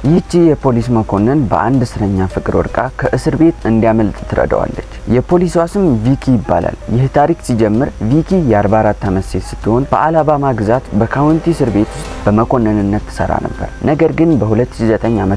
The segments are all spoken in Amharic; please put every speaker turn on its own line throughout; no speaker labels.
ይህቺ የፖሊስ መኮንን በአንድ እስረኛ ፍቅር ወድቃ ከእስር ቤት እንዲያመልጥ ትረዳዋለች። የፖሊሷ ስም ቪኪ ይባላል። ይህ ታሪክ ሲጀምር ቪኪ የ44 ዓመት ሴት ስትሆን በአላባማ ግዛት በካውንቲ እስር ቤት ውስጥ በመኮንንነት ትሰራ ነበር። ነገር ግን በ2009 ዓ.ም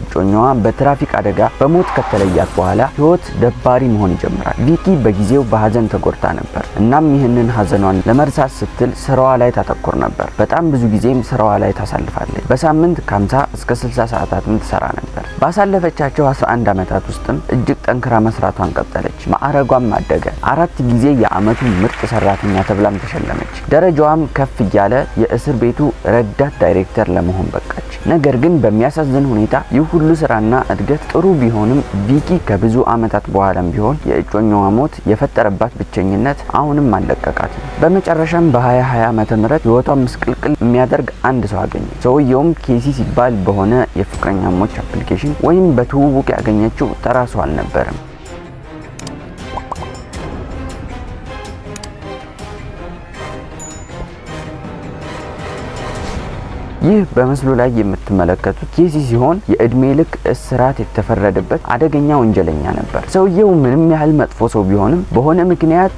እጮኛዋ በትራፊክ አደጋ በሞት ከተለያት በኋላ ህይወት ደባሪ መሆን ይጀምራል። ቪኪ በጊዜው በሀዘን ተጎድታ ነበር። እናም ይህንን ሀዘኗን ለመርሳት ስትል ስራዋ ላይ ታተኩር ነበር። በጣም ብዙ ጊዜም ስራዋ ላይ ታሳልፋለች። በሳምንት ከ50 እስከ 60 ሰዓታትን ትሰራ ነበር። ባሳለፈቻቸው 11 ዓመታት ውስጥም እጅግ ጠንክራ መስራቷን ቀጠለች። ማዕረጓም አደገ። 4 ጊዜ የአመቱ ምርጥ ሰራተኛ ተብላም ተሸለመች። ደረጃዋም ከፍ እያለ የእስር ቤቱ ረዳት ዳይሬክተር ለመሆን በቃች። ነገር ግን በሚያሳዝን ሁኔታ ይህ ሁሉ ስራና እድገት ጥሩ ቢሆንም ቪኪ ከብዙ አመታት በኋላም ቢሆን የእጮኛዋ ሞት የፈጠረባት ብቸኝነት አሁንም አለቀቃትም። በመጨረሻም በ2020 ዓመተ ምህረት ህይወቷን ምስቅልቅል የሚያደርግ አንድ ሰው አገኘ። ሰውየውም ኬሲ ሲባል በሆነ የፍቅረኛሞች አፕሊኬሽን ወይም በትውውቅ ያገኘችው ተራ ሰው አልነበረም። ይህ በምስሉ ላይ የምትመለከቱት ኬሲ ሲሆን የእድሜ ልክ እስራት የተፈረደበት አደገኛ ወንጀለኛ ነበር። ሰውየው ምንም ያህል መጥፎ ሰው ቢሆንም በሆነ ምክንያት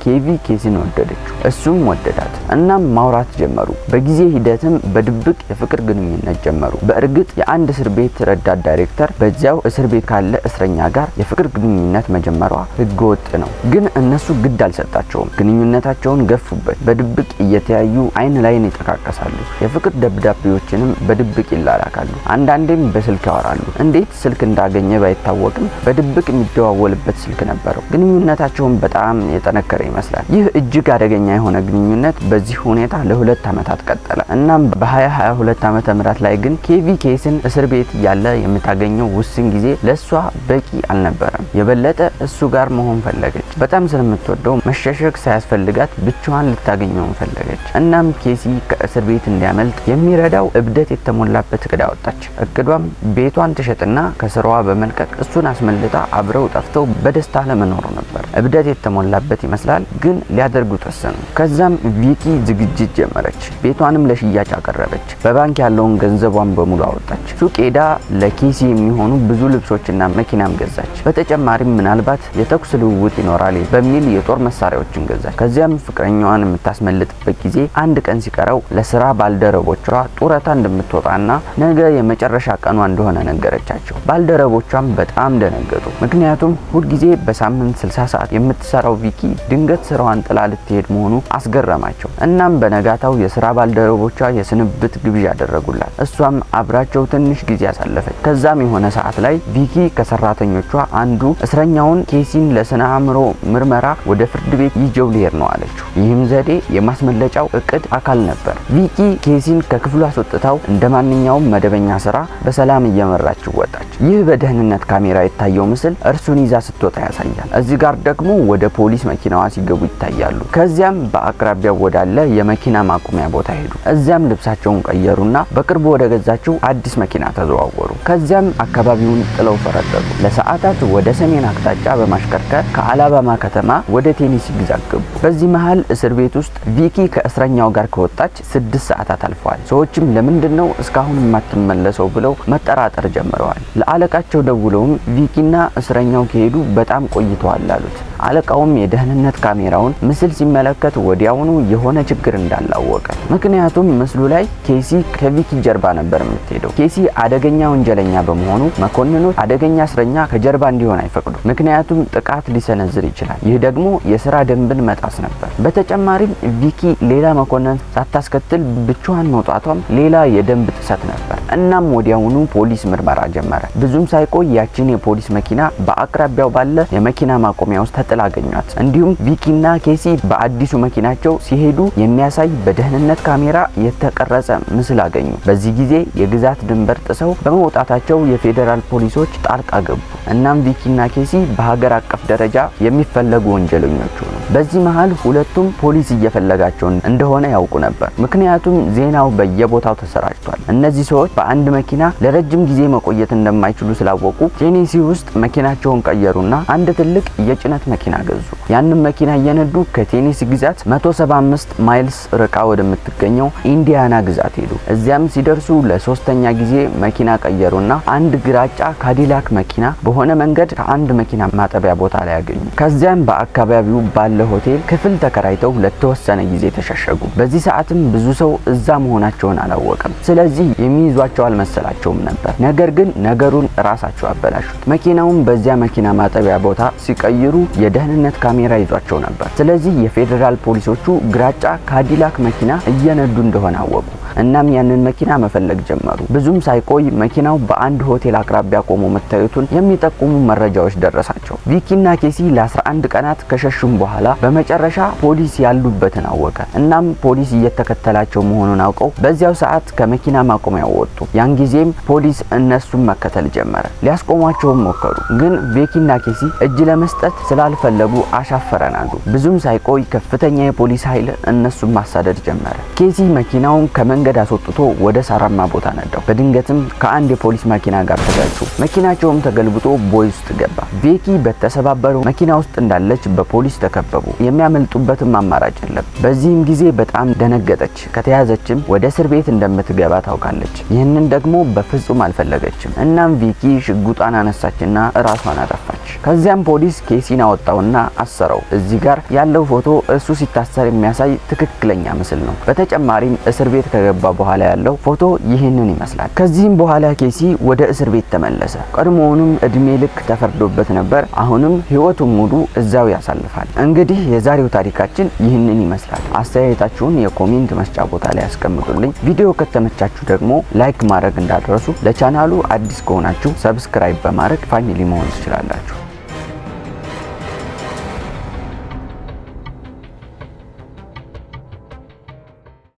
ኬሲን ወደደችው፣ እሱም ወደዳት። እናም ማውራት ጀመሩ። በጊዜ ሂደትም በድብቅ የፍቅር ግንኙነት ጀመሩ። በእርግጥ የአንድ እስር ቤት ረዳት ዳይሬክተር በዚያው እስር ቤት ካለ እስረኛ ጋር የፍቅር ግንኙነት መጀመሯ ህገወጥ ነው። ግን እነሱ ግድ አልሰጣቸውም። ግንኙነታቸውን ገፉበት። በድብቅ እየተያዩ አይን ላይን ይጠቃቀሳሉ። የፍቅር ደብዳቤዎች በድብቅ ይላላካሉ። አንዳንዴም በስልክ ያወራሉ። እንዴት ስልክ እንዳገኘ ባይታወቅም በድብቅ የሚደዋወልበት ስልክ ነበረው። ግንኙነታቸውን በጣም የጠነከረ ይመስላል። ይህ እጅግ አደገኛ የሆነ ግንኙነት በዚህ ሁኔታ ለ2 ዓመታት ቀጠለ። እናም በ2022 ዓመተ ምህረት ላይ ግን ኬሲን እስር ቤት ያለ የምታገኘው ውስን ጊዜ ለሷ በቂ አልነበረም። የበለጠ እሱ ጋር መሆን ፈለገች። በጣም ስለምትወደው መሸሸግ ሳያስፈልጋት ብቻዋን ልታገኘው ፈለገች። እናም ኬሲ ከእስር ቤት እንዲያመልጥ የሚረዳው እብደት የተሞላበት እቅድ አወጣች። እቅዷም ቤቷን ትሸጥና ከስራዋ በመልቀቅ እሱን አስመልጣ አብረው ጠፍተው በደስታ ለመኖር ነበር። እብደት የተሞላበት ይመስላል፣ ግን ሊያደርጉት ወሰኑ። ከዛም ቪኪ ዝግጅት ጀመረች። ቤቷንም ለሽያጭ አቀረበች። በባንክ ያለውን ገንዘቧን በሙሉ አወጣች። ሱቅ ሄዳ ለኬሲ የሚሆኑ ብዙ ልብሶችና መኪናም ገዛች። በተጨማሪም ምናልባት የተኩስ ልውውጥ ይኖራል በሚል የጦር መሳሪያዎችን ገዛች። ከዚያም ፍቅረኛዋን የምታስመልጥበት ጊዜ አንድ ቀን ሲቀረው ለስራ ባልደረቦቿ ጡረታ እንደምትወጣና ነገ የመጨረሻ ቀኗ እንደሆነ ነገረቻቸው። ባልደረቦቿም በጣም ደነገጡ። ምክንያቱም ሁልጊዜ በሳምንት 60 ሰዓት የምትሰራው ቪኪ ድንገት ስራዋን ጥላ ልትሄድ መሆኑ አስገረማቸው። እናም በነጋታው የስራ ባልደረቦቿ የስንብት ግብዣ ያደረጉላት። እሷም አብራቸው ትንሽ ጊዜ አሳለፈች። ከዛም የሆነ ሰዓት ላይ ቪኪ ከሰራተኞቿ አንዱ እስረኛውን ኬሲን ለስነ አእምሮ ምርመራ ወደ ፍርድ ቤት ይዘው ሊሄድ ነው አለችው። ይህም ዘዴ የማስመለጫው እቅድ አካል ነበር። ቪኪ ኬሲን ከክፍሉ አስወጥታው እንደማንኛውም መደበኛ ስራ በሰላም እየመራችው ወጣች። ይህ በደህንነት ካሜራ የታየው ምስል እርሱን ይዛ ስትወጣ ያሳያል። እዚህ ጋር ደግሞ ወደ ፖሊስ መኪናዋ ሲገቡ ይታያሉ። ከዚያም በአቅራቢያው ወዳለ የመኪና ማቆሚያ ቦታ ሄዱ። እዚያም ልብሳቸውን ቀየሩና በቅርቡ ወደ ገዛችው አዲስ መኪና ተዘዋወሩ። ከዚያም አካባቢውን ጥለው ፈረጠጡ። ለሰዓታት ወደ ሰሜን አቅጣጫ በማሽከርከር ከአላባማ ከተማ ወደ ቴኒሲ ግዛት ገቡ። በዚህ መሃል እስር ቤት ውስጥ ቪኪ ከእስረኛው ጋር ከወጣች 6 ሰዓታት አልፈዋል። ሰዎችም ለምንድነው እስካሁን የማትመለሰው ብለው መጠራጠር ጀምረዋል። ለአለቃቸው ደውለውም ቪኪና እስረኛው ከሄዱ በጣም ቆይተዋል አሉት። አለቃውም የደህንነት ካሜራውን ምስል ሲመለከት ወዲያውኑ የሆነ ችግር እንዳላወቀ። ምክንያቱም ምስሉ ላይ ኬሲ ከቪኪ ጀርባ ነበር የምትሄደው። ኬሲ አደገኛ ወንጀለኛ በመሆኑ መኮንኖች አደገኛ እስረኛ ከጀርባ እንዲሆን አይፈቅዱ፣ ምክንያቱም ጥቃት ሊሰነዝር ይችላል። ይህ ደግሞ የስራ ደንብን መጣስ ነበር። በተጨማሪም ቪኪ ሌላ መኮንን ሳታስከትል ብቻዋን መውጣቷም ሌላ የደንብ ጥሰት ነበር። እናም ወዲያውኑ ፖሊስ ምርመራ ጀመረ። ብዙም ሳይቆይ ያችን የፖሊስ መኪና በአቅራቢያው ባለ የመኪና ማቆሚያ ውስጥ ተጥላ አገኟት። እንዲሁም ቪኪና ኬሲ በአዲሱ መኪናቸው ሲሄዱ የሚያሳይ በደህንነት ካሜራ የተቀረጸ ምስል አገኙ። በዚህ ጊዜ የግዛት ድንበር ጥሰው በመውጣታቸው የፌዴራል ፖሊሶች ጣልቃ ገቡ። እናም ቪኪና ኬሲ በሀገር አቀፍ ደረጃ የሚፈለጉ ወንጀለኞች ሆኑ። በዚህ መሃል ሁለቱም ፖሊስ እየፈለጋቸው እንደሆነ ያውቁ ነበር። ምክንያቱም ዜናው በየቦታው ተሰራጭቷል። እነዚህ ሰዎች በአንድ መኪና ለረጅም ጊዜ መቆየት እንደማይችሉ ስላወቁ ቴኔሲ ውስጥ መኪናቸውን ቀየሩና አንድ ትልቅ የጭነት መኪና ገዙ። ያንን መኪና እየነዱ ከቴኔሲ ግዛት 175 ማይልስ ርቃ ወደምትገኘው ኢንዲያና ግዛት ሄዱ። እዚያም ሲደርሱ ለሶስተኛ ጊዜ መኪና ቀየሩና አንድ ግራጫ ካዲላክ መኪና በሆነ መንገድ ከአንድ መኪና ማጠቢያ ቦታ ላይ ያገኙ። ከዚያም በአካባቢው ባለ ሆቴል ክፍል ተከራይተው ለተወሰነ ጊዜ ተሸሸጉ። በዚህ ሰዓትም ብዙ ሰው እዛ መሆናቸውን አላወቀም። ስለዚህ የሚይዟቸው አልመሰላቸውም ነበር። ነገር ግን ነገሩን ራሳቸው አበላሹት። መኪናውን በዚያ መኪና ማጠቢያ ቦታ ሲቀይሩ የደህንነት ካሜራ ይዟቸው ነበር። ስለዚህ የፌዴራል ፖሊሶቹ ግራጫ ካዲላክ መኪና እየነዱ እንደሆነ አወቁ። እናም ያንን መኪና መፈለግ ጀመሩ። ብዙም ሳይቆይ መኪናው በአንድ ሆቴል አቅራቢያ ቆሞ መታየቱን የሚጠቁሙ መረጃዎች ደረሳቸው። ቪኪና ኬሲ ለ11 ቀናት ከሸሹም በኋላ በመጨረሻ ፖሊስ ያሉበትን አወቀ። እናም ፖሊስ እየተከተላቸው መሆኑን አውቀው በዚያው ሰዓት ከመኪና ማቆሚያው ወጡ። ያን ጊዜም ፖሊስ እነሱን መከተል ጀመረ። ሊያስቆሟቸውም ሞከሩ፣ ግን ቪኪና ኬሲ እጅ ለመስጠት ስላልፈለጉ አሻፈረን አሉ። ብዙም ሳይቆይ ከፍተኛ የፖሊስ ኃይል እነሱን ማሳደድ ጀመረ። ኬሲ መኪናውን መንገድ አስወጥቶ ወደ ሳራማ ቦታ ነዳው። በድንገትም ከአንድ የፖሊስ መኪና ጋር ተጋጩ። መኪናቸውም ተገልብጦ ቦይ ውስጥ ገባ። ቪኪ በተሰባበረው መኪና ውስጥ እንዳለች በፖሊስ ተከበቡ። የሚያመልጡበትም አማራጭ የለም። በዚህም ጊዜ በጣም ደነገጠች። ከተያዘችም ወደ እስር ቤት እንደምትገባ ታውቃለች። ይህንን ደግሞ በፍጹም አልፈለገችም። እናም ቪኪ ሽጉጧን አነሳችና ራሷን አጠፋች። ከዚያም ፖሊስ ኬሲን አወጣውና አሰረው። እዚህ ጋር ያለው ፎቶ እሱ ሲታሰር የሚያሳይ ትክክለኛ ምስል ነው። በተጨማሪም እስር ቤት ከገባ በኋላ ያለው ፎቶ ይህንን ይመስላል። ከዚህም በኋላ ኬሲ ወደ እስር ቤት ተመለሰ። ቀድሞውንም እድሜ ልክ ተፈርዶበት ነበር። አሁንም ህይወቱን ሙሉ እዛው ያሳልፋል። እንግዲህ የዛሬው ታሪካችን ይህንን ይመስላል። አስተያየታችሁን የኮሜንት መስጫ ቦታ ላይ ያስቀምጡልኝ። ቪዲዮ ከተመቻችሁ ደግሞ ላይክ ማድረግ እንዳትረሱ። ለቻናሉ አዲስ ከሆናችሁ ሰብስክራይብ በማድረግ ፋሚሊ መሆን ትችላላችሁ።